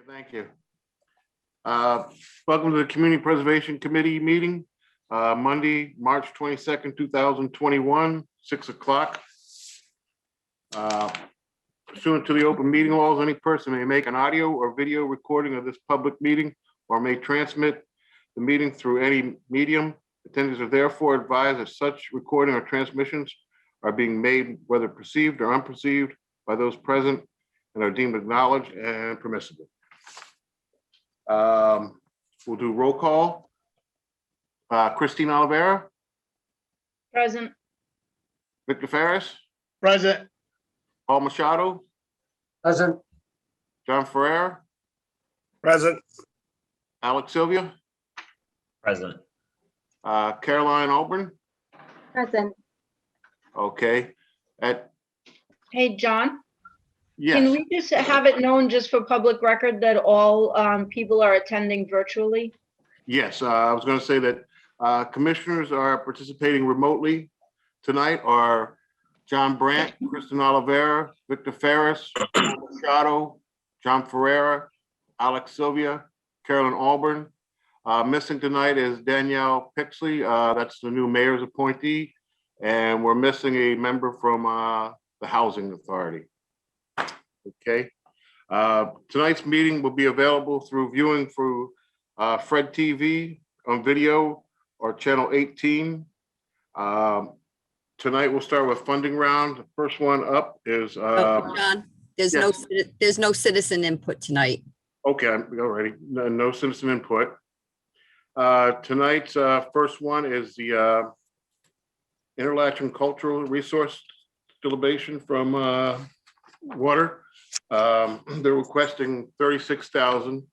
Thank you. Welcome to the Community Preservation Committee meeting, Monday, March 22nd, 2021, 6 o'clock. Pursuant to the open meeting laws, any person may make an audio or video recording of this public meeting or may transmit the meeting through any medium. Attendees are therefore advised that such recording or transmissions are being made, whether perceived or unperceived, by those present and are deemed acknowledged and permissible. We'll do roll call. Christine Oliveira. Present. Victor Ferris. Present. Paul Machado. Present. John Ferrer. Present. Alex Sylvia. Present. Caroline Alburn. Present. Okay. Hey, John, Yes. can we just have it known just for public record that all people are attending virtually? Yes, I was going to say that commissioners are participating remotely tonight are John Brandt, Kristen Oliveira, Victor Ferris, Paul Machado, John Ferreira, Alex Sylvia, Carolyn Alburn. Missing tonight is Danielle Pixley. That's the new mayor's appointee. And we're missing a member from the Housing Authority. Okay. Tonight's meeting will be available through viewing through Fred TV on video or channel 18. Tonight we'll start with funding round. The first one up is John, there's no citizen input tonight. okay, I'm already no citizen input. Tonight's first one is the Interlachen Cultural Resource Deliberation from Water. They're requesting $36,000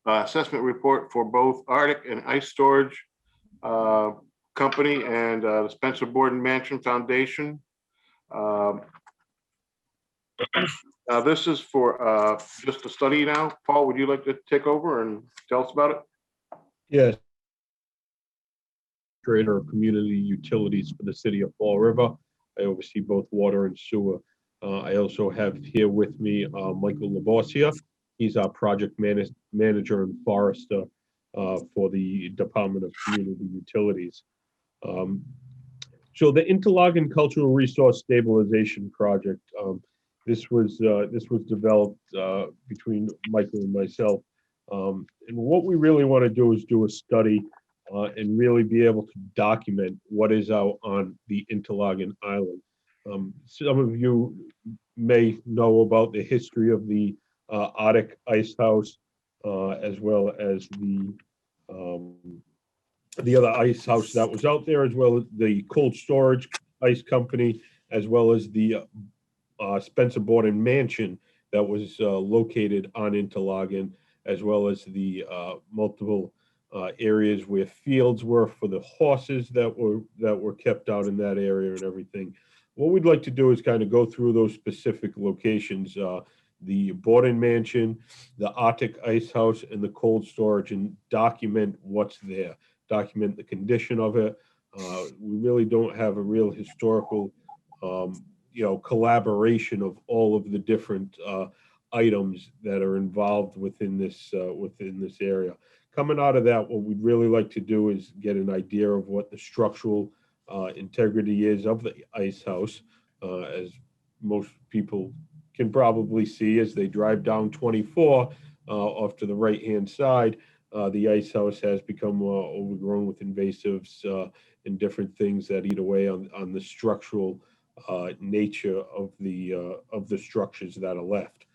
assessment report for both Arctic and Ice Storage Company and the Spencer Borden Mansion Foundation. This is for just a study now. Paul, would you like to take over and tell us about it? Yes. Creator of community utilities for the city of Fall River. I oversee both water and sewer. I also have here with me Michael Laborsia. He's our project manager and forester for the Department of Community Utilities. So the Interlachen Cultural Resource Stabilization Project. This was developed between Michael and myself. And what we really want to do is do a study and really be able to document what is out on the Interlachen Island. Some of you may know about the history of the Arctic Ice House, as well as the other ice house that was out there, as well as the cold storage ice company, as well as the Spencer Borden Mansion that was located on Interlachen, as well as the multiple areas where fields were for the horses that were kept out in that area and everything. What we'd like to do is kind of go through those specific locations, the Borden Mansion, the Arctic Ice House, and the cold storage, and document what's there, document the condition of it. We really don't have a real historical, collaboration of all of the different items that are involved within this area. Coming out of that, what we'd really like to do is get an idea of what the structural integrity is of the ice house, as most people can probably see as they drive down 24 off to the right-hand side. The ice house has become overgrown with invasives and different things that eat away on the structural nature of the structures that are left.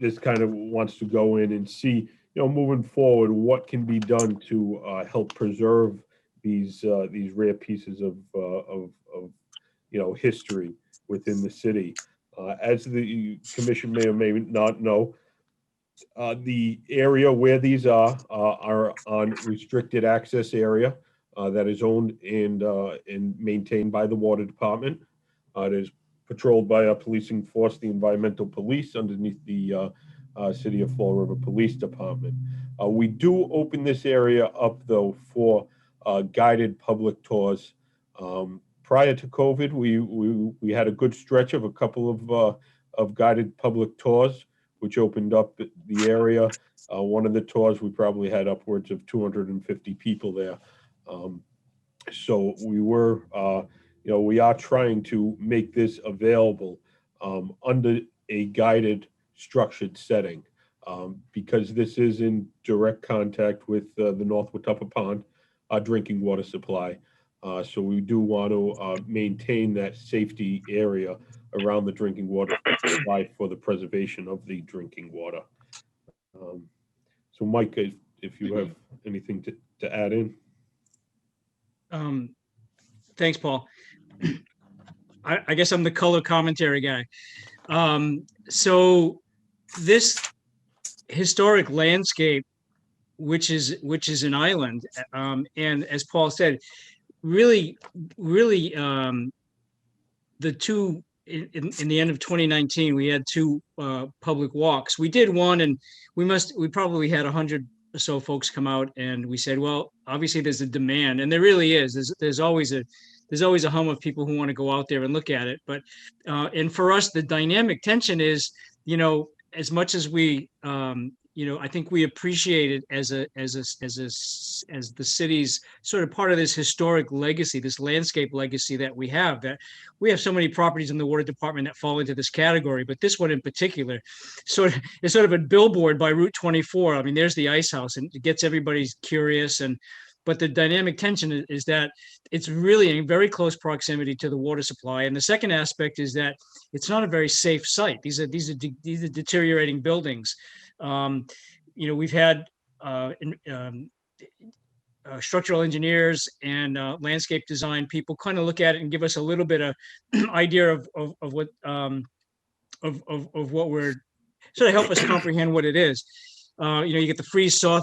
This kind of wants to go in and see, moving forward, what can be done to help preserve these rare pieces of history within the city. As the commission may or may not know, the area where these are on restricted access area that is owned and maintained by the water department. It is patrolled by our policing force, the environmental police, underneath the City of Fall River Police Department. We do open this area up though for guided public tours. Prior to COVID, we had a good stretch of a couple of of guided public tours, which opened up the area. One of the tours, we probably had upwards of 250 people there. So we are trying to make this available under a guided, structured setting, because this is in direct contact with the North Watuppa Pond, our drinking water supply. So we do want to maintain that safety area around the drinking water supply for the preservation of the drinking water. So Mike, if you have anything to add in. Thanks, Paul. I guess I'm the color commentary guy. So this historic landscape, which is an island, and as Paul said, really, the two in the end of 2019, we had two public walks. We did one, and we probably had 100 or so folks come out, and we said, well, obviously there's a demand, and there really is. There's always a hum of people who want to go out there and look at it. But and for us, the dynamic tension is, as much as we, I think we appreciate it as the city's sort of part of this historic legacy, this landscape legacy that we have. That we have so many properties in the water department that fall into this category, but this one in particular, is sort of a billboard by Route 24. I mean, there's the ice house, and it gets everybody curious. But the dynamic tension is that it's really in very close proximity to the water supply. And the second aspect is that it's not a very safe site. These are deteriorating buildings. We've had structural engineers and landscape design people kind of look at it and give us a little bit of idea of what we're sort of help us comprehend what it is. You get the freeze-thaw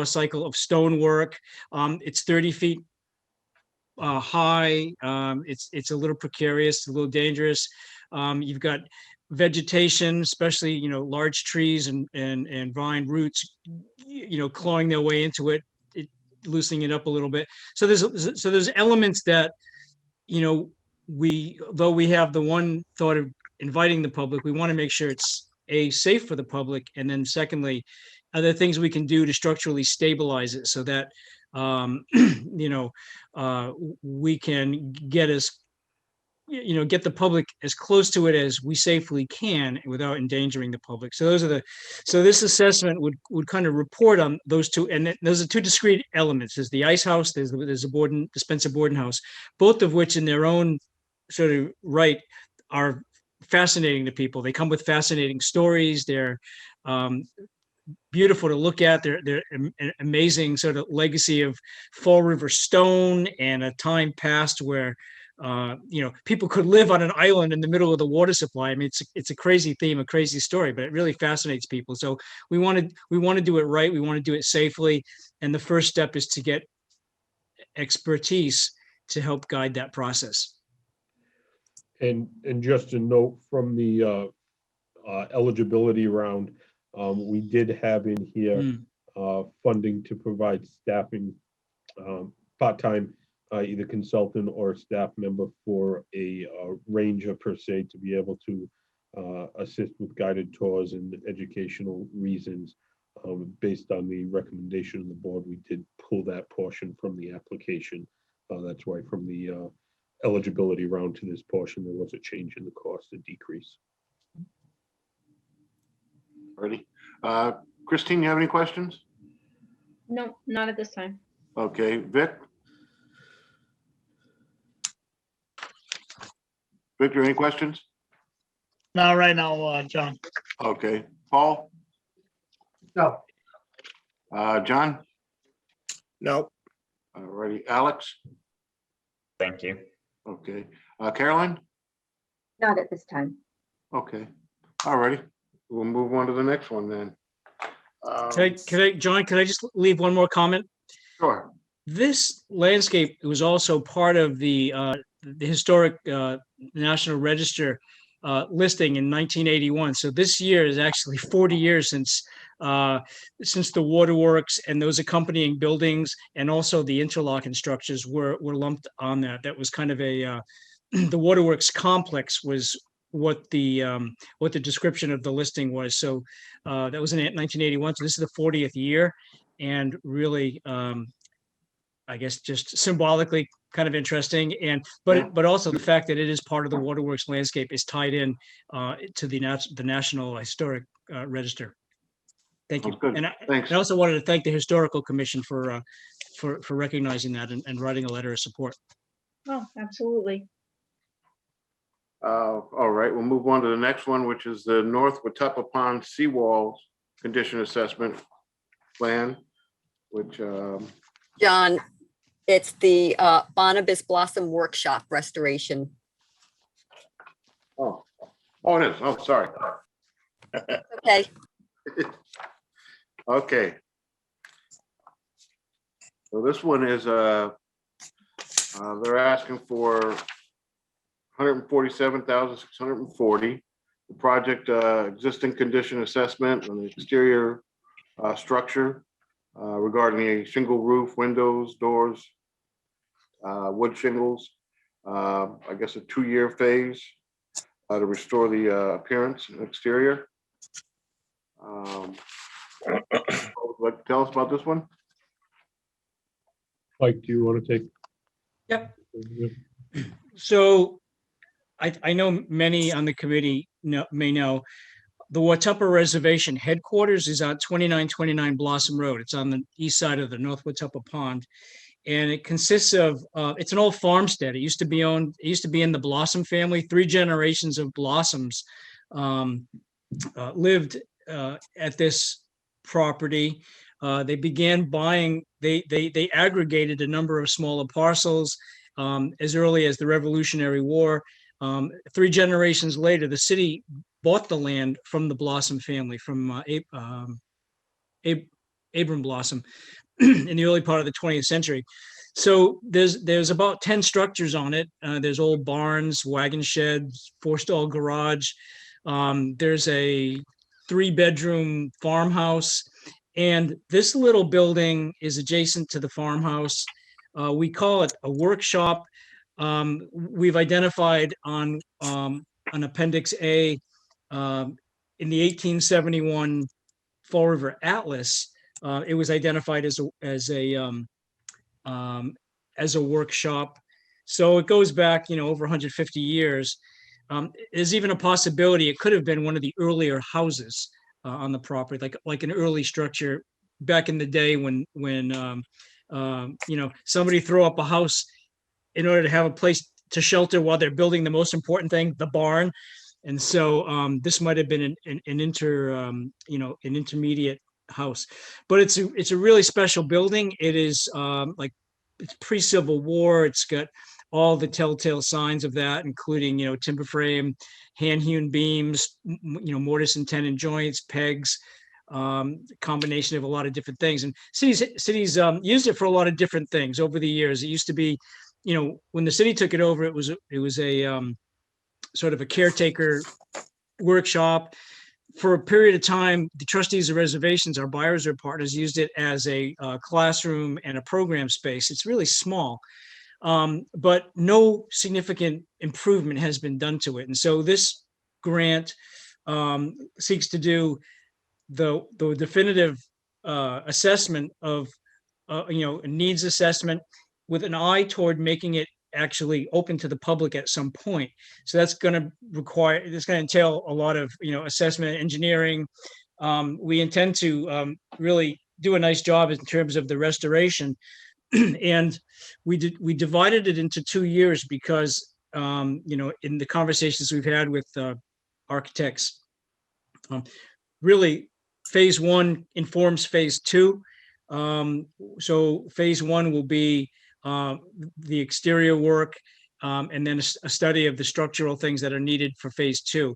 cycle of stonework. It's 30 feet high. It's a little precarious, a little dangerous. You've got vegetation, especially large trees and vine roots, clawing their way into it, loosening it up a little bit. So there's elements that though we have the one thought of inviting the public, we want to make sure it's safe for the public, and then secondly, are there things we can do to structurally stabilize it so that we can get the public as close to it as we safely can without endangering the public. So this assessment would kind of report on those two, and those are two discrete elements. There's the ice house, there's a Spencer Borden house, both of which in their own sort of right are fascinating to people. They come with fascinating stories. They're beautiful to look at. They're an amazing sort of legacy of Fall River stone and a time past where people could live on an island in the middle of the water supply. I mean, it's a crazy theme, a crazy story, but it really fascinates people. So we want to do it right. We want to do it safely, and the first step is to get expertise to help guide that process. And just a note from the eligibility round, we did have in here funding to provide staffing, part-time, either consultant or staff member for a ranger per se, to be able to assist with guided tours and educational reasons. Based on the recommendation of the board, we did pull that portion from the application. That's why from the eligibility round to this portion, there was a change in the cost, a decrease. Ready? Christine, you have any questions? No, not at this time. Okay, Vic? Victor, any questions? Not right now, John. Okay, Paul? No. John? No. Alrighty, Alex? Thank you. Okay, Caroline? Not at this time. Okay, alrighty, we'll move on to the next one then. John, can I just leave one more comment? Sure. This landscape was also part of the historic National Register listing in 1981. So this year is actually 40 years since the Waterworks and those accompanying buildings, and also the interlocking structures were lumped on that. That was kind of the Waterworks complex was what the description of the listing was. So that was in 1981. So this is the 40th year, and really, I guess just symbolically kind of interesting. And Yeah. but also the fact that it is part of the Waterworks landscape is tied in to the National Historic Register. Thank you. Sounds good. And Thanks. I also wanted to thank the Historical Commission for recognizing that and writing a letter of support. Oh, absolutely. All right, we'll move on to the next one, which is the North Watuppa Pond Seawall Condition Assessment Plan, which, John, it's the Barnabas Blossom Workshop restoration. oh, it is. Oh, sorry. Okay, Okay. So this one is, they're asking for 147,640. The project, existing condition assessment on the exterior structure regarding a shingle roof, windows, doors, wood shingles. I guess a 2-year phase to restore the appearance and exterior. Like to tell us about this one? Mike, do you want to take? Yep. So I know many on the committee may know the Watuppa Reservation headquarters is on 2929 Blossom Road. It's on the east side of the North Watuppa Pond. And it consists of, it's an old farmstead. It used to be in the Blossom family. 3 generations of Blossoms lived at this property. They began buying, they aggregated a number of smaller parcels as early as the Revolutionary War. 3 generations later, the city bought the land from the Blossom family, from Abram Blossom in the early part of the 20th century. So there's about 10 structures on it. There's old barns, wagon sheds, 4-stall garage. There's a 3-bedroom farmhouse. And this little building is adjacent to the farmhouse. We call it a workshop. We've identified on Appendix A in the 1871 Fall River Atlas. It was identified as a workshop. So it goes back, over 150 years. There's even a possibility it could have been one of the earlier houses on the property, like an early structure back in the day when somebody threw up a house in order to have a place to shelter while they're building the most important thing, the barn. And so this might have been an intermediate house, but it's a really special building. It is it's pre-Civil War. It's got all the telltale signs of that, including timber frame, hand-hewn beams, mortise and tenon joints, pegs, combination of a lot of different things. And cities used it for a lot of different things over the years. It used to be, when the city took it over, it was a sort of a caretaker workshop. For a period of time, the trustees of reservations, our buyers or partners, used it as a classroom and a program space. It's really small, but no significant improvement has been done to it. And so this grant seeks to do the definitive assessment of, needs assessment with an eye toward making it actually open to the public at some point. So that's going to entail a lot of, assessment, engineering. We intend to really do a nice job in terms of the restoration. And we divided it into 2 years because, in the conversations we've had with architects, really phase 1 informs phase 2. So phase 1 will be the exterior work, and then a study of the structural things that are needed for phase 2.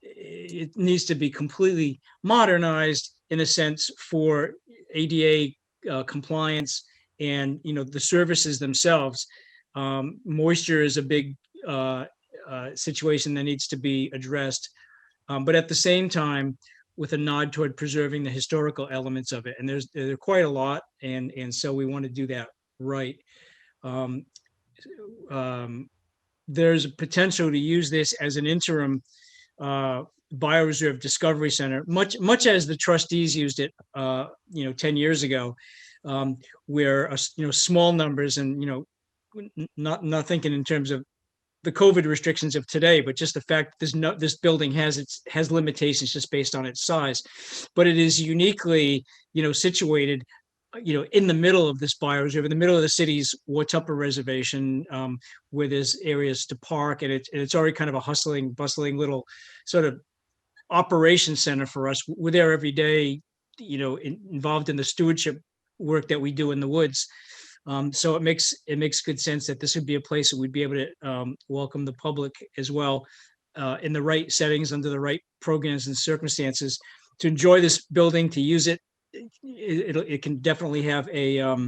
It needs to be completely modernized in a sense for ADA compliance and the services themselves. Moisture is a big situation that needs to be addressed, but at the same time, with a nod toward preserving the historical elements of it. And there are quite a lot, and so we want to do that right. there's a potential to use this as an interim bioreserve discovery center, much as the trustees used it, 10 years ago, where, small numbers and, not thinking in terms of the COVID restrictions of today, but just the fact this building has limitations just based on its size, but it is uniquely, situated, in the middle of this bioreserve, in the middle of the city's Watuppa Reservation, where there's areas to park, and it's already kind of a hustling, bustling little sort of operation center for us. We're there every day, involved in the stewardship work that we do in the woods. So it makes good sense that this would be a place that we'd be able to welcome the public as well, in the right settings, under the right programs and circumstances, to enjoy this building, to use it. It can definitely have a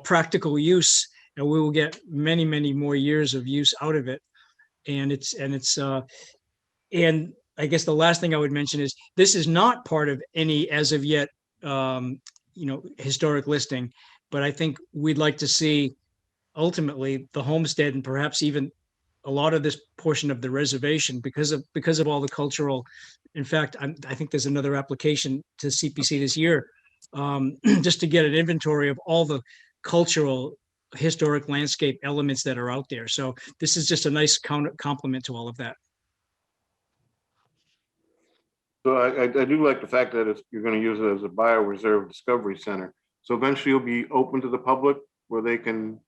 practical use, and we will get many, many more years of use out of it. And I guess the last thing I would mention is this is not part of any, as of yet, historic listing, but I think we'd like to see ultimately the homestead, and perhaps even a lot of this portion of the reservation, because of all the cultural. In fact, I think there's another application to CPC this year, just to get an inventory of all the cultural, historic landscape elements that are out there. So this is just a nice complement to all of that. So I do like the fact that you're going to use it as a bioreserve discovery center. So eventually you'll be open to the public where they can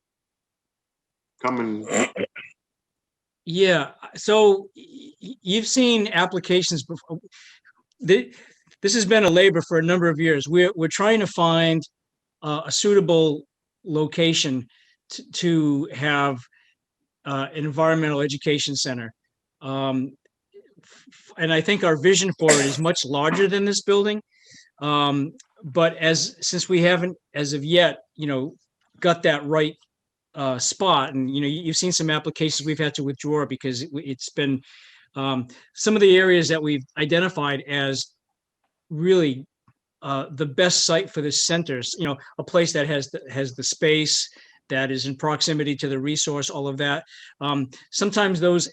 come and. Yeah, so you've seen applications before. This has been a labor for a number of years. We're trying to find a suitable location to have an environmental education center. And I think our vision for it is much larger than this building. But since we haven't, as of yet, got that right spot, and you've seen some applications we've had to withdraw because it's been some of the areas that we've identified as really the best site for this centers, a place that has the space, that is in proximity to the resource, all of that. Sometimes those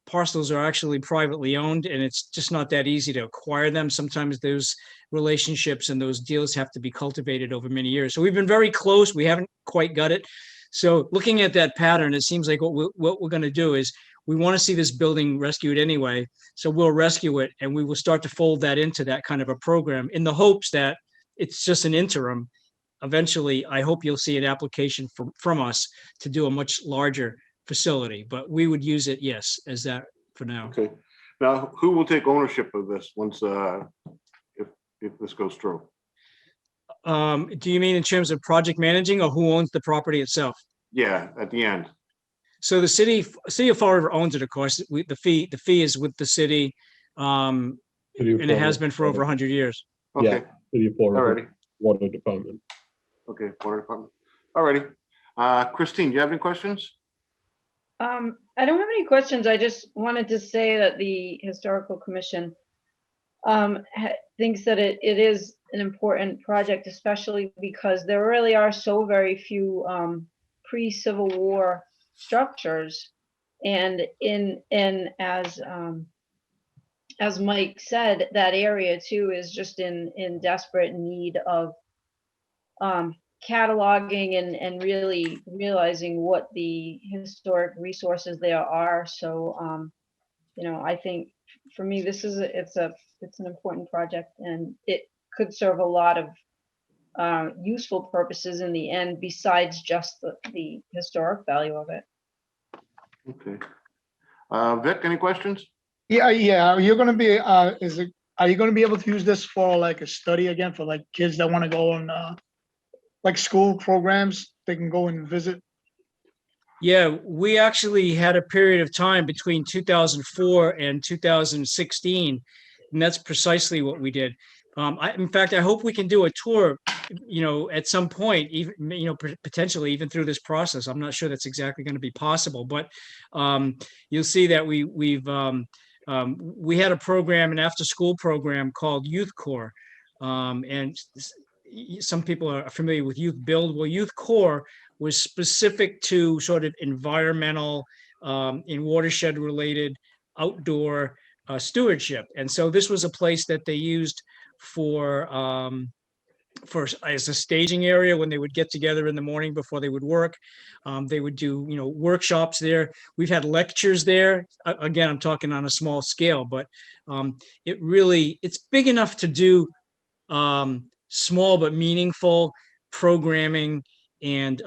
parcels are actually privately owned, and it's just not that easy to acquire them. Sometimes those relationships and those deals have to be cultivated over many years. So we've been very close. We haven't quite got it. So looking at that pattern, it seems like what we're going to do is we want to see this building rescued anyway. So we'll rescue it, and we will start to fold that into that kind of a program in the hopes that it's just an interim. Eventually, I hope you'll see an application from us to do a much larger facility, but we would use it, yes, as that for now. Okay. Now, who will take ownership of this once, if this goes through? Do you mean in terms of project managing, or who owns the property itself? Yeah, at the end. So the city of Fall River owns it, of course. The fee is with the city, and it has been for over 100 years. Okay, City of Fall River alrighty. Water Department. Okay, water department. Alrighty. Christine, do you have any questions? I don't have any questions. I just wanted to say that the Historical Commission thinks that it is an important project, especially because there really are so very few pre-Civil War structures, and as Mike said, that area too is just in desperate need of cataloging and really realizing what the historic resources there are. So I think for me it's an important project, and it could serve a lot of useful purposes in the end, besides just the historic value of it. Okay. Vic, any questions? Yeah. Are you gonna be, are you gonna be able to use this for like a study again for like kids that want to go on like school programs? They can go and visit. Yeah, we actually had a period of time between 2004 and 2016, and that's precisely what we did. In fact, I hope we can do a tour, at some point, even, potentially even through this process. I'm not sure that's exactly going to be possible, but you'll see that we had a program, an after-school program called Youth Corps, and some people are familiar with Youth Build. Well, Youth Corps was specific to sort of environmental and watershed related outdoor stewardship. And so this was a place that they used for as a staging area when they would get together in the morning before they would work. They would do, workshops there. We've had lectures there. Again, I'm talking on a small scale, but it's big enough to do small but meaningful programming and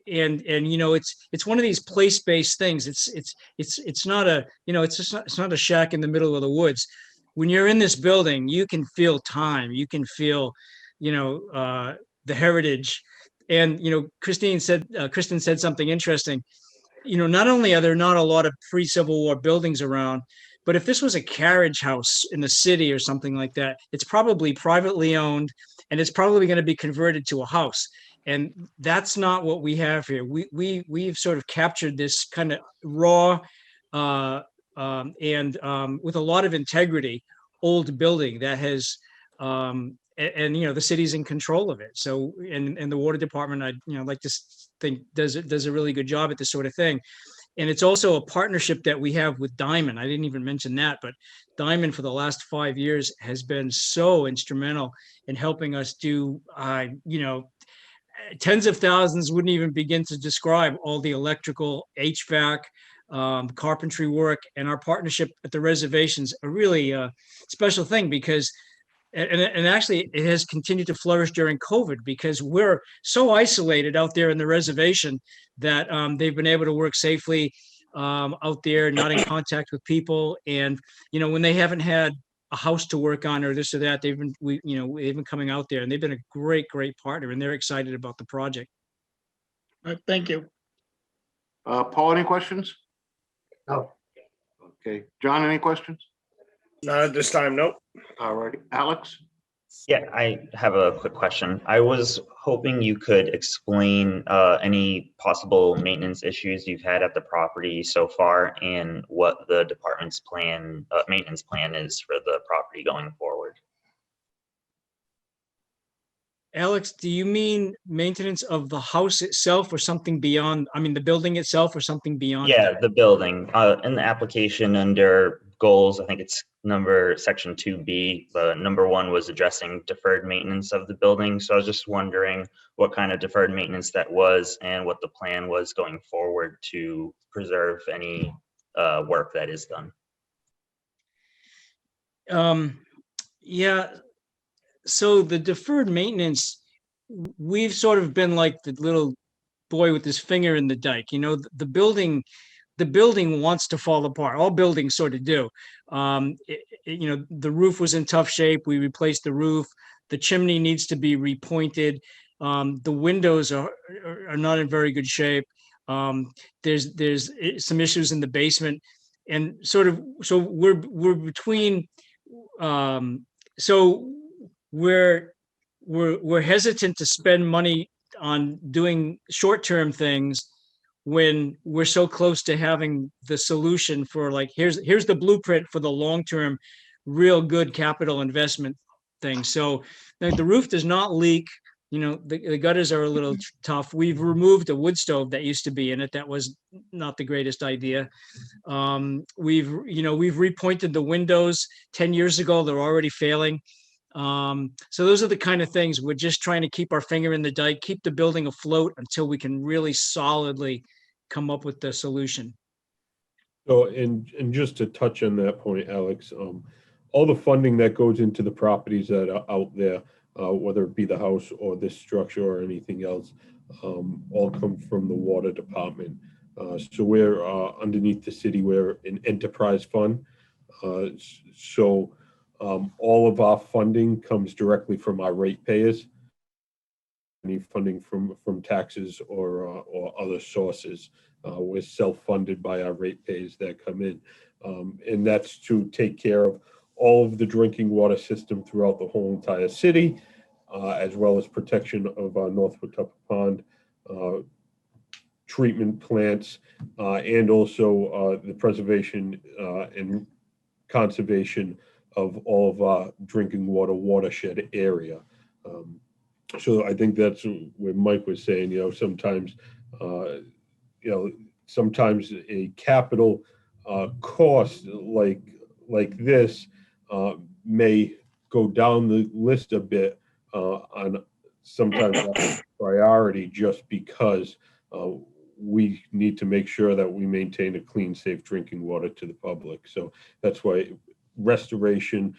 it's one of these place-based things. It's not a, it's not a shack in the middle of the woods. When you're in this building, you can feel time, you can feel, the heritage. And, Kristen said something interesting. Not only are there not a lot of pre-Civil War buildings around, but if this was a carriage house in the city or something like that, it's probably privately owned and it's probably going to be converted to a house. And that's not what we have here. We've sort of captured this kind of raw and with a lot of integrity, old building that has the city's in control of it. So and the water department, I like to think does a really good job at this sort of thing. And it's also a partnership that we have with Diamond. I didn't even mention that, but Diamond for the last 5 years has been so instrumental in helping us do, tens of thousands, wouldn't even begin to describe all the electrical, HVAC, carpentry work, and our partnership at the reservations, a really special thing because and actually it has continued to flourish during COVID because we're so isolated out there in the reservation that they've been able to work safely out there, not in contact with people. And, when they haven't had a house to work on or this or that, they've been coming out there and they've been a great, great partner and they're excited about the project. All right, thank you. Paul, any questions? No. Okay. John, any questions? Not at this time, nope. All righty. Alex? Yeah, I have a quick question. I was hoping you could explain any possible maintenance issues you've had at the property so far and what the department's maintenance plan is for the property going forward. Alex, do you mean maintenance of the house itself or something beyond, the building itself or something beyond? Yeah, the building. In the application under goals, I think it's section 2B, number 1 was addressing deferred maintenance of the building. So I was just wondering what kind of deferred maintenance that was and what the plan was going forward to preserve any work that is done. Yeah. So the deferred maintenance, we've sort of been like the little boy with his finger in the dike. The building wants to fall apart. All buildings sort of do. The roof was in tough shape. We replaced the roof. The chimney needs to be repointed. The windows are not in very good shape. There's some issues in the basement, and so we're between. So we're hesitant to spend money on doing short-term things when we're so close to having the solution for here's the blueprint for the long-term real good capital investment thing. So the roof does not leak. The gutters are a little tough. We've removed a wood stove that used to be in it. That was not the greatest idea. We've repointed the windows 10 years ago. They're already failing. So those are the kind of things we're just trying to keep our finger in the dike, keep the building afloat until we can really solidly come up with the solution. So, and just to touch on that point, Alex, all the funding that goes into the properties that are out there, whether it be the house or this structure or anything else, all come from the water department. So we're underneath the city, we're an enterprise fund. So all of our funding comes directly from our ratepayers. Any funding from taxes or other sources, we're self-funded by our ratepayers that come in, and that's to take care of all of the drinking water system throughout the whole entire city, as well as protection of our North Watuppa Pond treatment plants, and also the preservation and conservation of all of our drinking water watershed area. So I think that's what Mike was saying, sometimes, sometimes a capital cost like this may go down the list a bit on sometimes priority, just because we need to make sure that we maintain a clean, safe drinking water to the public. So that's why restoration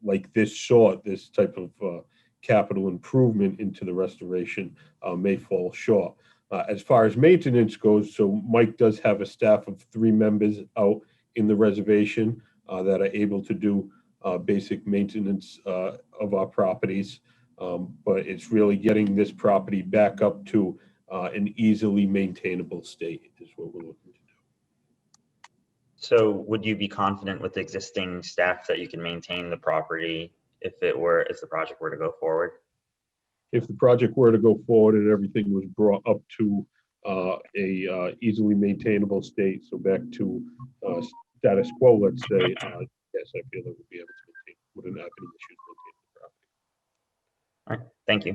like this type of capital improvement into the restoration may fall short. As far as maintenance goes, so Mike does have a staff of 3 members out in the reservation that are able to do basic maintenance of our properties. But it's really getting this property back up to an easily maintainable state is what we're looking to do. So would you be confident with the existing staff that you can maintain the property if the project were to go forward? If the project were to go forward and everything was brought up to a easily maintainable state, so back to status quo, let's say, yes, I feel that we'd be able to maintain, wouldn't have any issues maintaining the property. All right, thank you.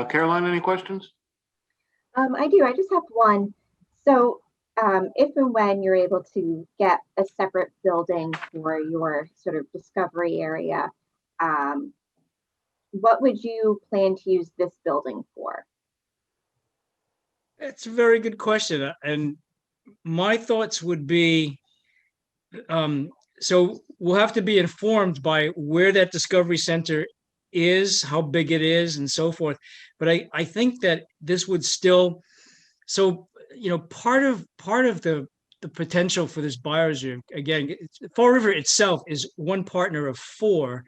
Caroline, any questions? I do. I just have one. So if and when you're able to get a separate building for your sort of discovery area, what would you plan to use this building for? It's a very good question. And my thoughts would be, so we'll have to be informed by where that Discovery Center is, how big it is, and so forth. But I think that this would still, so, part of the potential for this bioreserve, again, Fall River itself is one partner of 4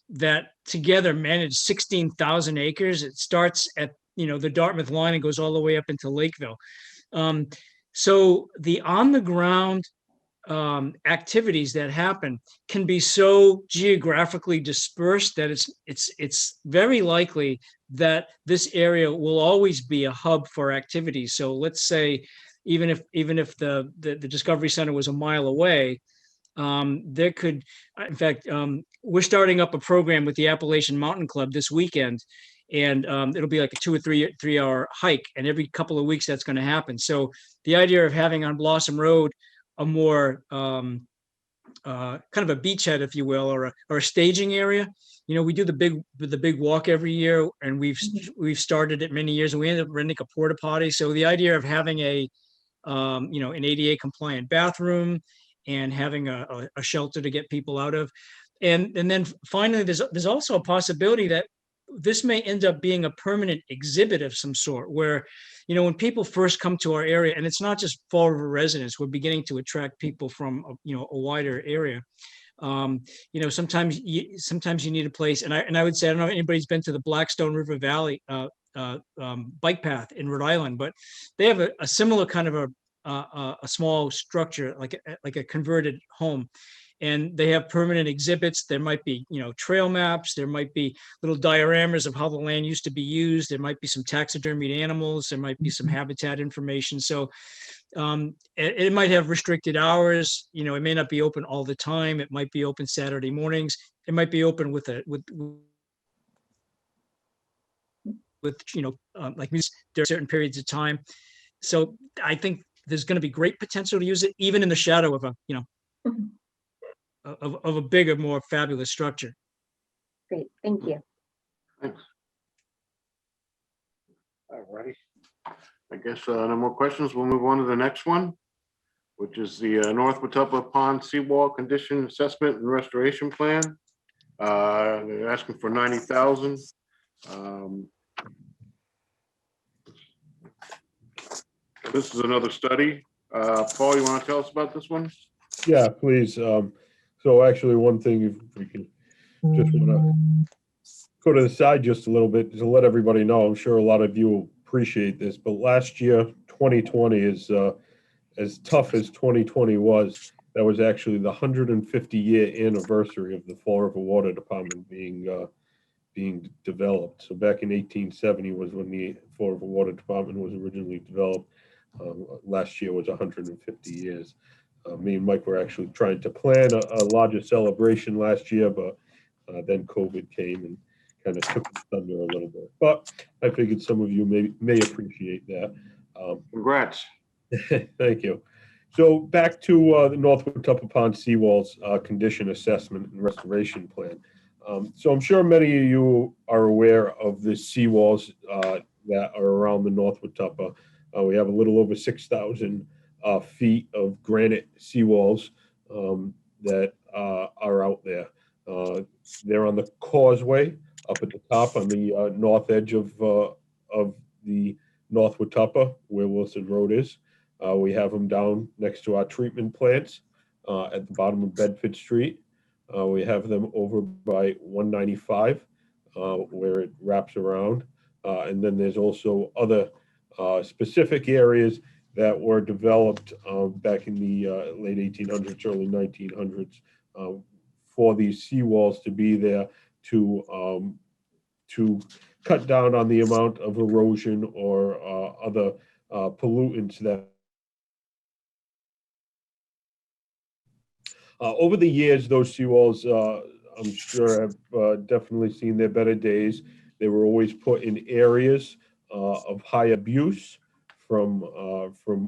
that together manage 16,000 acres. It starts at, the Dartmouth line and goes all the way up into Lakeville. So the on the ground activities that happen can be so geographically dispersed that it's very likely that this area will always be a hub for activities. So let's say even if the Discovery Center was a mile away, there could, in fact, we're starting up a program with the Appalachian Mountain Club this weekend, and it'll be like a 2 or 3 hour hike, and every couple of weeks that's going to happen. So the idea of having on Blossom Road a more kind of a beachhead, if you will, or a staging area. We do the big walk every year, and we've started it many years, and we ended up renting a porta potty. So the idea of having an ADA compliant bathroom and having a shelter to get people out of, and then finally, there's also a possibility that this may end up being a permanent exhibit of some sort, where, when people first come to our area, and it's not just Fall River residents, we're beginning to attract people from a wider area. Sometimes you need a place, and I would say, I don't know if anybody's been to the Blackstone River Valley bike path in Rhode Island, but they have a similar kind of a small structure, like a converted home. And they have permanent exhibits. There might be, trail maps. There might be little dioramas of how the land used to be used. There might be some taxidermied animals. There might be some habitat information. So it might have restricted hours. It may not be open all the time. It might be open Saturday mornings. It might be open with like music during certain periods of time. So I think there's going to be great potential to use it, even in the shadow of a bigger, more fabulous structure. Great, thank you. Thanks. All right. I guess no more questions. We'll move on to the next one, which is the North Watuppa Pond Seawall Condition Assessment and Restoration Plan. They're asking for $90,000. This is another study. Paul, you want to tell us about this one? Yeah, please. So actually, one thing, if we can just want to go to the side just a little bit to let everybody know, I'm sure a lot of you will appreciate this, but last year, 2020, is as tough as 2020 was. That was actually the 150-year anniversary of the Fall River Water Department being developed. So back in 1870 was when the Fall River Water Department was originally developed. Last year was 150 years. Me and Mike were actually trying to plan a larger celebration last year, but then COVID came and kind of took the thunder a little bit, but I figured some of you may appreciate that. Congrats. Thank you. So back to the Northwood Tupper Pond Seawalls Condition Assessment and Restoration Plan. So I'm sure many of you are aware of the seawalls that are around the Northwood Tupper. We have a little over 6,000 feet of granite seawalls that are out there. They're on the causeway up at the top on the north edge of the Northwood Tupper, where Wilson Road is. We have them down next to our treatment plants at the bottom of Bedford Street. We have them over by 195 where it wraps around. And then there's also other specific areas that were developed back in the late 1800s, early 1900s for these seawalls to be there to cut down on the amount of erosion or other pollutants that over the years, those seawalls, I'm sure, have definitely seen their better days. They were always put in areas of high abuse from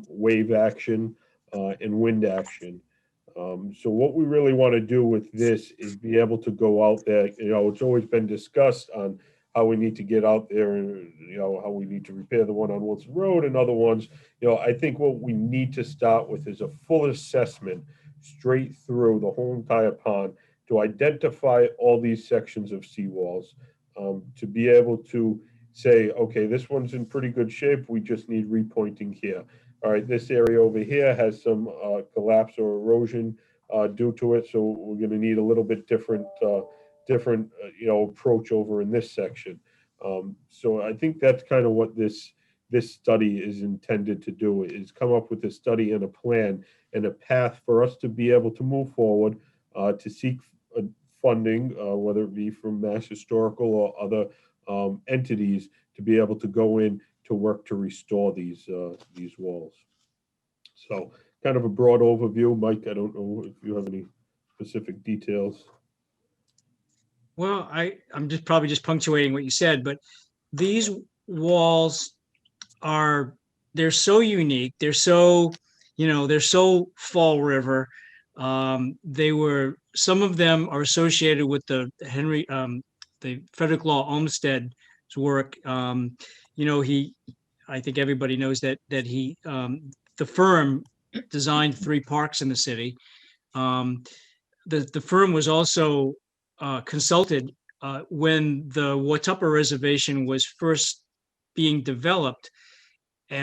wave action and wind action. So what we really want to do with this is be able to go out there. You know, it's always been discussed on how we need to get out there and, you know, how we need to repair the one on Wilson Road and other ones. You know, I think what we need to start with is a full assessment straight through the whole entire pond to identify all these sections of seawalls, to be able to say, okay, this one's in pretty good shape. We just need repointing here. All right, this area over here has some collapse or erosion due to it. So we're going to need a little bit different you know, approach over in this section. So I think that's kind of what this study is intended to do, is come up with a study and a plan and a path for us to be able to move forward to seek funding, whether it be from Mass Historical or other entities, to be able to go in to work to restore these walls. So kind of a broad overview. Mike, I don't know if you have any specific details. Well, I'm just probably just punctuating what you said, but these walls they're so unique. They're so, you know, they're so Fall River. Some of them are associated with the Frederick Law Olmsted's work. You know, I think everybody knows that he, the firm designed 3 parks in the city. The firm was also consulted when the Watuppa Reservation was first being developed, you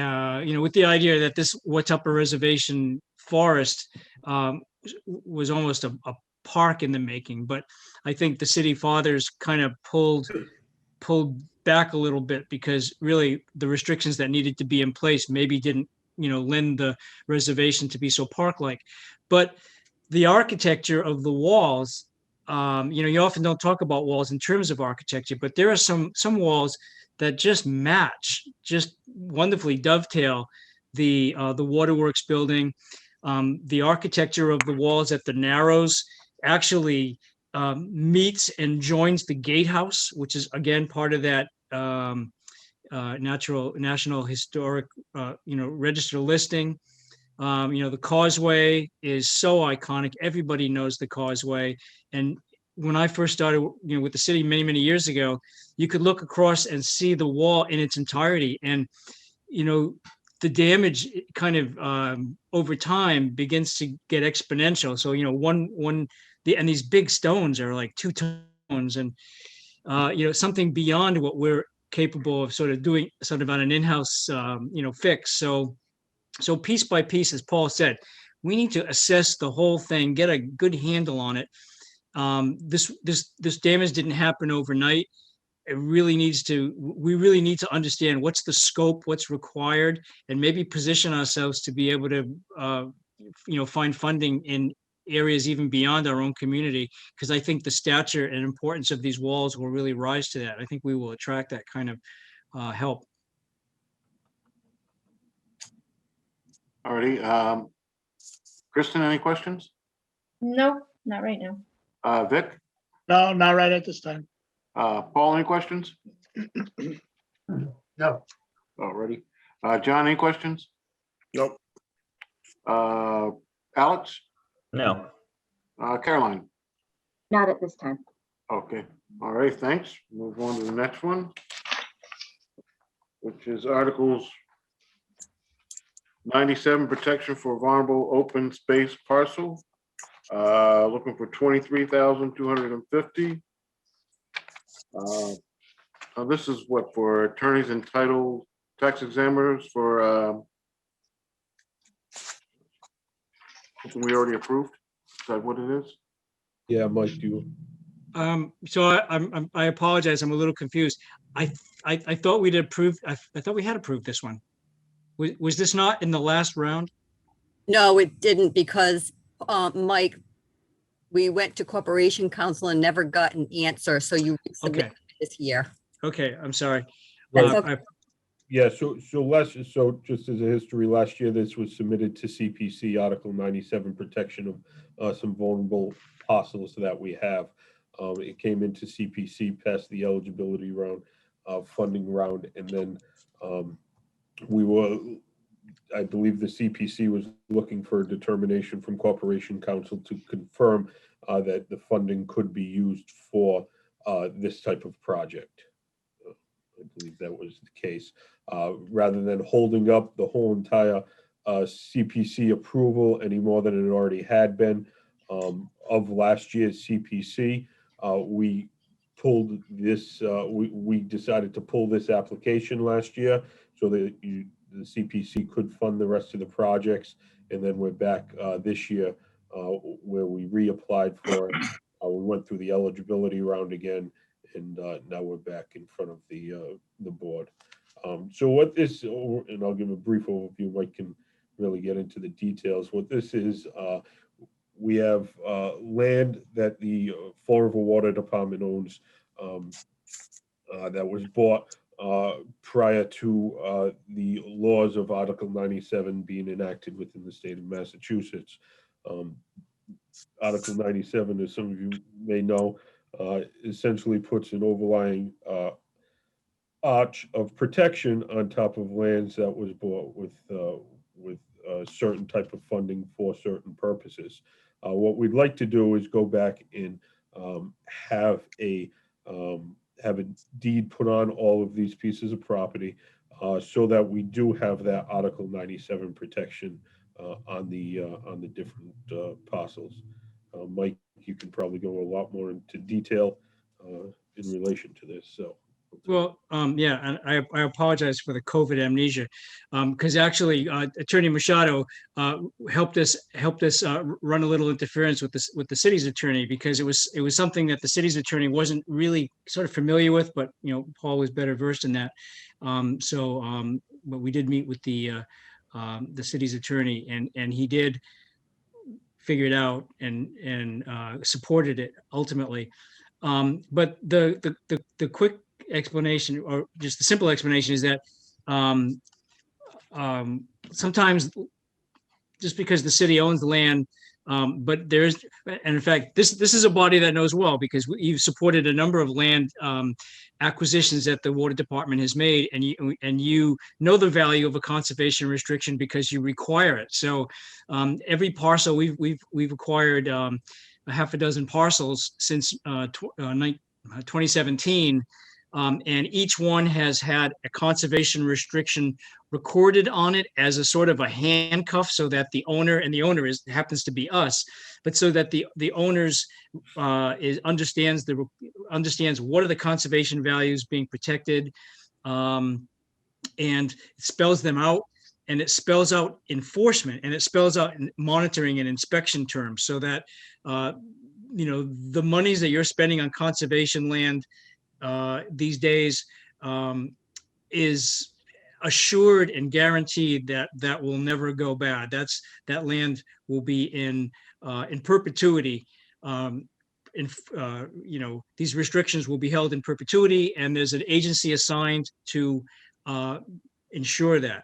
know, with the idea that this Watuppa Reservation forest was almost a park in the making. But I think the city fathers kind of pulled back a little bit, because really the restrictions that needed to be in place maybe didn't, you know, lend the reservation to be so park-like. But the architecture of the walls, you know, you often don't talk about walls in terms of architecture, but there are some walls that just just wonderfully dovetail the Waterworks building. The architecture of the walls at the Narrows actually meets and joins the gatehouse, which is again part of that National Historic you know, Register listing. You know, the causeway is so iconic. Everybody knows the causeway. And when I first started, you know, with the city many years ago, you could look across and see the wall in its entirety. And, you know, the damage kind of over time begins to get exponential. So, you know, and these big stones are like 2 tons, and, you know, something beyond what we're capable of sort of doing sort of on an in-house, you know, fix. So piece by piece, as Paul said, we need to assess the whole thing, get a good handle on it. This damage didn't happen overnight. We really need to understand what's the scope, what's required, and maybe position ourselves to be able to, you know, find funding in areas even beyond our own community, because I think the stature and importance of these walls will really rise to that. I think we will attract that kind of help. Alrighty. Kristen, any questions? No, not right now. Vic? No, not right at this time. Paul, any questions? No. Already. John, any questions? Nope. Alex? No. Caroline? Not at this time. Okay, all right, thanks. Move on to the next one, which is Articles 97, protection for vulnerable open space parcel. Looking for 23,250. This is what, for attorneys and title tax examiners for something we already approved? Is that what it is? Yeah, Mike, do you? So I apologize. I'm a little confused. I thought we'd approved, I thought we had approved this one. Was this not in the last round? No, it didn't because, Mike, we went to Corporation Council and never got an answer, so you Okay, submitted this year. okay, I'm sorry. That's Uh, okay. I- Yeah, so just as a history, last year, this was submitted to CPC, Article 97, protection of some vulnerable parcels that we have. It came into CPC, passed the eligibility round, funding round, and then I believe the CPC was looking for a determination from Corporation Council to confirm that the funding could be used for this type of project. I believe that was the case. Rather than holding up the whole entire CPC approval any more than it already had been of last year's CPC, we pulled this, we decided to pull this application last year so that the CPC could fund the rest of the projects. And then we're back this year where we reapplied for it. We went through the eligibility round again, and now we're back in front of the board. So what this, and I'll give a brief overview, Mike can really get into the details. What this is, we have land that the Fall River Water Department owns that was bought prior to the laws of Article 97 being enacted within the state of Massachusetts. Article 97, as some of you may know, essentially puts an overlying arch of protection on top of lands that was bought with a certain type of funding for certain purposes. What we'd like to do is go back and have a deed put on all of these pieces of property so that we do have that Article 97 protection on the different parcels. Mike, you can probably go a lot more into detail in relation to this. So. Well, yeah, and I apologize for the COVID amnesia, because actually Attorney Machado helped us run a little interference with the city's attorney, because it was something that the city's attorney wasn't really sort of familiar with, but Paul was better versed in that. But we did meet with the city's attorney, and he did figure it out and supported it ultimately. But the quick explanation, or just the simple explanation, is that sometimes just because the city owns the land, but there's, and in fact, this is a body that knows well, because you've supported a number of land acquisitions that the water department has made, and you know the value of a conservation restriction because you require it. So every parcel we've acquired a half a dozen parcels since 2017. And each one has had a conservation restriction recorded on it as a sort of a handcuff, so that the owner, and the owner happens to be us, but so that the owners understands what are the conservation values being protected, and it spells them out, and it spells out enforcement, and it spells out monitoring and inspection terms, so that the monies that you're spending on conservation land these days is assured and guaranteed that will never go bad. That land will be in perpetuity. These restrictions will be held in perpetuity, and there's an agency assigned to ensure that.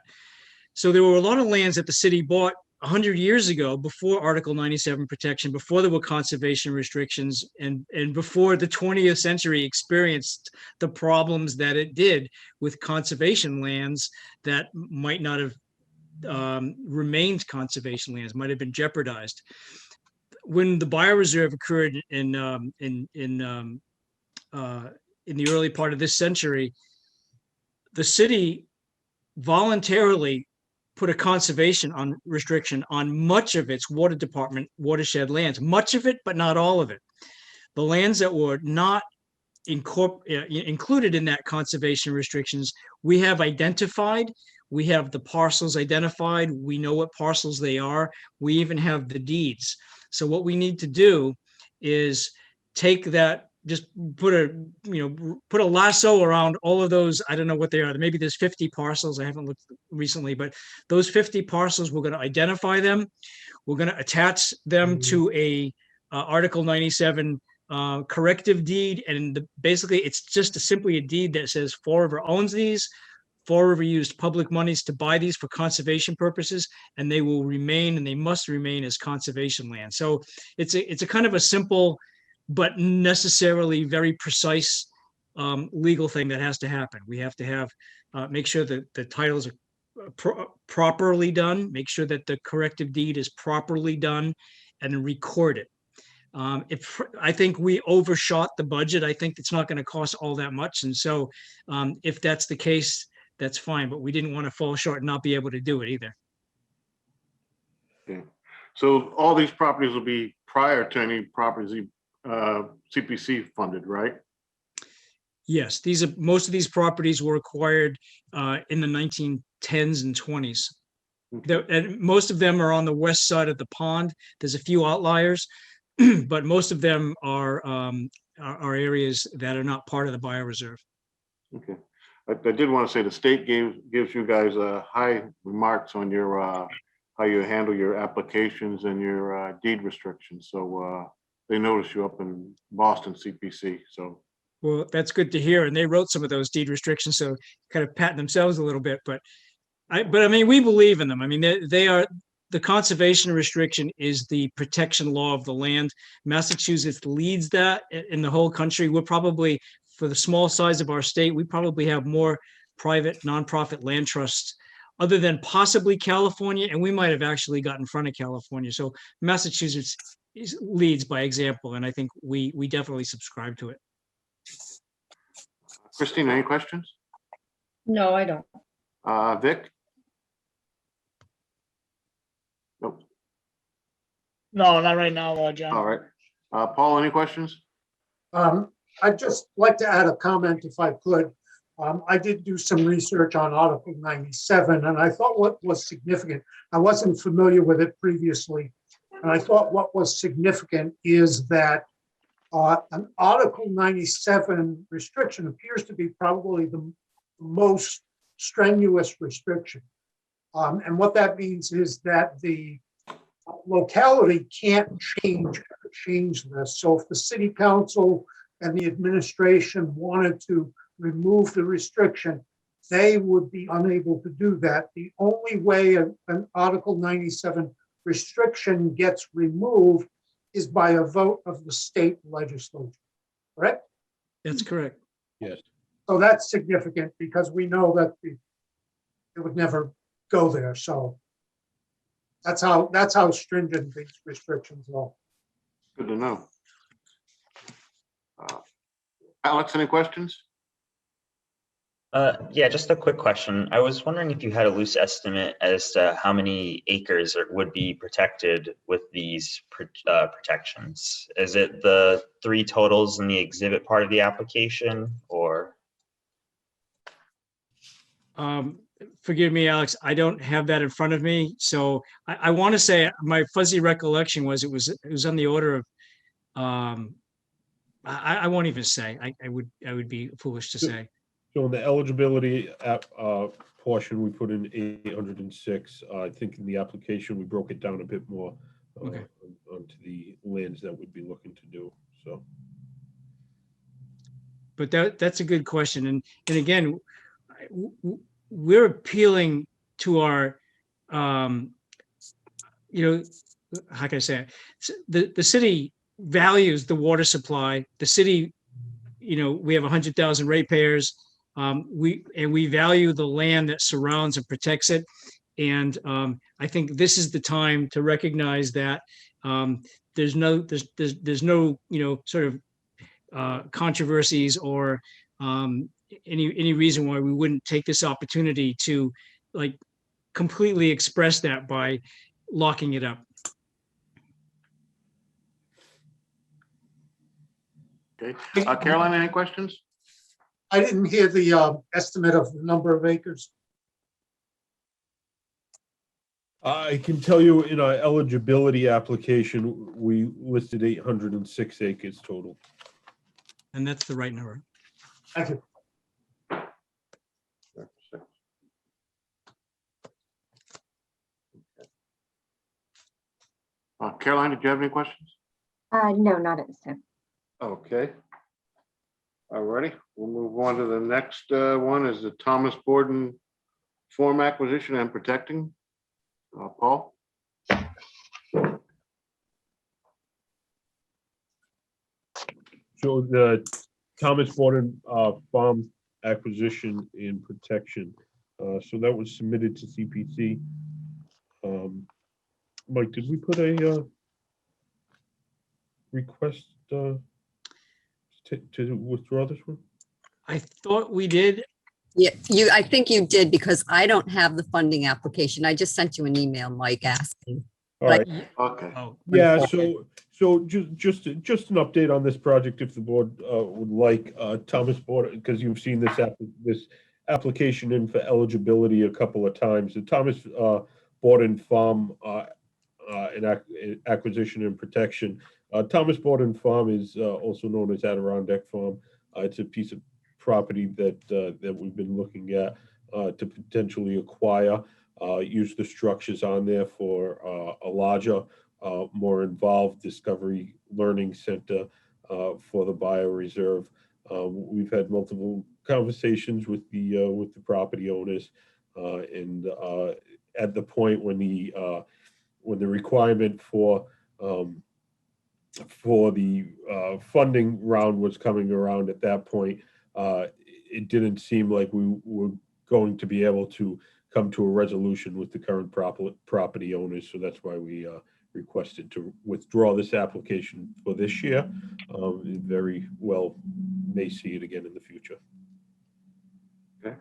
So there were a lot of lands that the city bought 100 years ago, before Article 97 protection, before there were conservation restrictions, and before the 20th century experienced the problems that it did with conservation lands that might not have remained conservation lands, might have been jeopardized. When the bioreserve occurred in the early part of this century, the city voluntarily put a conservation restriction on much of its water department watershed lands, much of it, but not all of it. The lands that were not included in that conservation restrictions, we have identified. We have the parcels identified. We know what parcels they are. We even have the deeds. So what we need to do is take that, just put a lasso around all of those. I don't know what they are. Maybe there's 50 parcels. I haven't looked recently, but those 50 parcels, we're going to identify them. We're going to attach them to a Article 97 corrective deed. And basically it's just simply a deed that says Fall River owns these. Fall River used public monies to buy these for conservation purposes, and they will remain, and they must remain as conservation land. So it's a kind of a simple, but necessarily very precise legal thing that has to happen. We have to have, make sure that the titles are properly done, make sure that the corrective deed is properly done, and record it. I think we overshot the budget. I think it's not going to cost all that much. And so if that's the case, that's fine, but we didn't want to fall short and not be able to do it either. Okay. So all these properties will be prior to any properties CPC funded, right? Yes, most of these properties were acquired in the 1910s and 20s. And most of them are on the west side of the pond. There's a few outliers, but most of them are areas that are not part of the bioreserve. Okay. I did want to say the state gives you guys high remarks on your how you handle your applications and your deed restrictions. So they notice you up in Boston CPC. So well, that's good to hear. And they wrote some of those deed restrictions, so kind of patting themselves a little bit. But I mean, we believe in them. I mean, they are, the conservation restriction is the protection law of the land. Massachusetts leads that in the whole country. We're probably, for the small size of our state, we probably have more private nonprofit land trusts other than possibly California, and we might have actually got in front of California. So Massachusetts leads by example, and I think we definitely subscribe to it. Christine, any questions? No, I don't. Vic? Nope. No, not right now, John. All right. Paul, any questions? I'd just like to add a comment if I could. I did do some research on Article 97, and I thought what was significant, I wasn't familiar with it previously, and I thought what was significant is that an Article 97 restriction appears to be probably the most strenuous restriction. And what that means is that the locality can't change this. So if the city council and the administration wanted to remove the restriction, they would be unable to do that. The only way an Article 97 restriction gets removed is by a vote of the state legislature, correct? That's correct. Yes. So that's significant because we know that it would never go there. So that's how stringent these restrictions are. Good to know. Alex, any questions? Yeah, just a quick question. I was wondering if you had a loose estimate as to how many acres would be protected with these protections. Is it the 3 totals in the exhibit part of the application, or? Forgive me, Alex, I don't have that in front of me. So I want to say my fuzzy recollection was it was on the order of, I won't even say. I would be foolish to say. So in the eligibility portion, we put in 806. I think in the application, we broke it down a bit more Okay. onto the lands that we'd be looking to do, so. But that's a good question. And again, we're appealing to our how can I say it? The city values the water supply. The city, we have 100,000 ratepayers. We value the land that surrounds and protects it. And I think this is the time to recognize that there's no sort of controversies or any reason why we wouldn't take this opportunity to like completely express that by locking it up. Okay, Caroline, any questions? I didn't hear the estimate of the number of acres. I can tell you in our eligibility application, we listed 806 acres total. And that's the right number. Thank you. Caroline, did you have any questions? No, not at this time. Okay. All righty, we'll move on to the next one is the Thomas Borden form acquisition and protecting. Paul? So the Thomas Borden farm acquisition and protection. So that was submitted to CPC. Mike, did we put a request to withdraw this one? I thought we did. Yeah, I think you did because I don't have the funding application. I just sent you an email, Mike, asking. All right. Okay. Oh, Yeah, so just an update on this project, if the board would like, Thomas Borden, because you've seen this application in for eligibility a couple of times. The Thomas Borden Farm acquisition and protection. Thomas Borden Farm is also known as Adirondack Farm. It's a piece of property that we've been looking at to potentially acquire. Use the structures on there for a larger, more involved discovery learning center for the bioreserve. We've had multiple conversations with the property owners, and at the point when the requirement for the funding round was coming around at that point, it didn't seem like we were going to be able to come to a resolution with the current property owners. So that's why we requested to withdraw this application for this year. Very well may see it again in the future. Okay.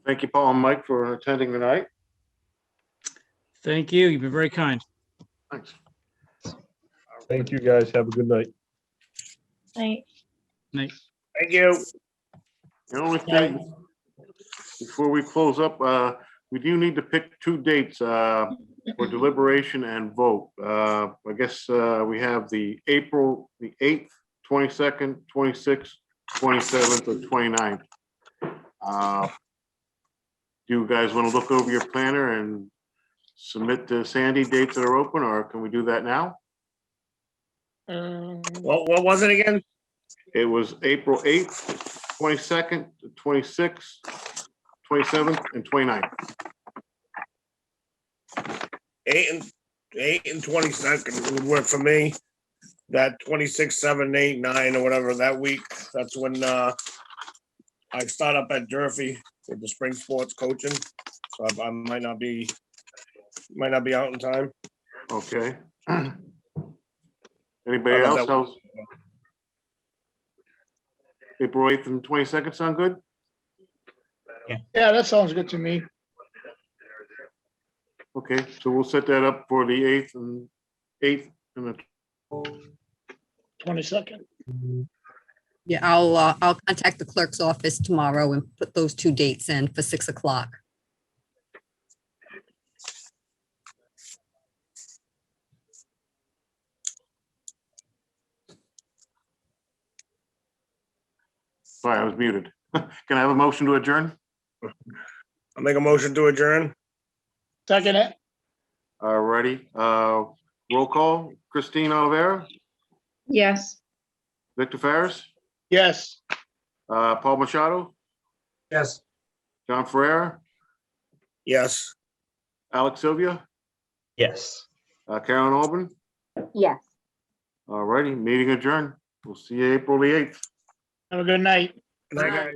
Thank you, Paul and Mike, for attending tonight. thank you. You've been very kind. Thanks. Thank you, guys. Have a good night. Right. Night. Thank you. The only thing, before we close up, we do need to pick two dates for deliberation and vote. I guess we have the April the 8th, 22nd, 26th, 27th, or 29th. Do you guys want to look over your planner and submit the Sandy dates that are open, or can we do that now? What was it again? It was April 8th, 22nd, 26th, 27th, and 29th. 8 and 22nd would work for me. That 26, 7, 8, 9, or whatever that week. That's when I start up at Durfee with the spring sports coaching. So I might not be out in time. Okay. Anybody How about else? that? How's April 8th and 22nd sound good? Yeah, that sounds good to me. Okay, so we'll set that up for the 8th and the 22nd. Yeah, I'll contact the clerk's office tomorrow and put those two dates in for 6 o'clock. Sorry, I was muted. Can I have a motion to adjourn? I'll make a motion to adjourn. Second it. Alrighty, roll call, Christine Olivera, Yes. Victor Ferris, Yes. Paul Machado, Yes. John Ferrera, Yes. Alex Sylvia, Yes. Carolyn Auburn. Yes. All righty, meeting adjourned. We'll see you April the 8th. Have a good night. Good night, guys.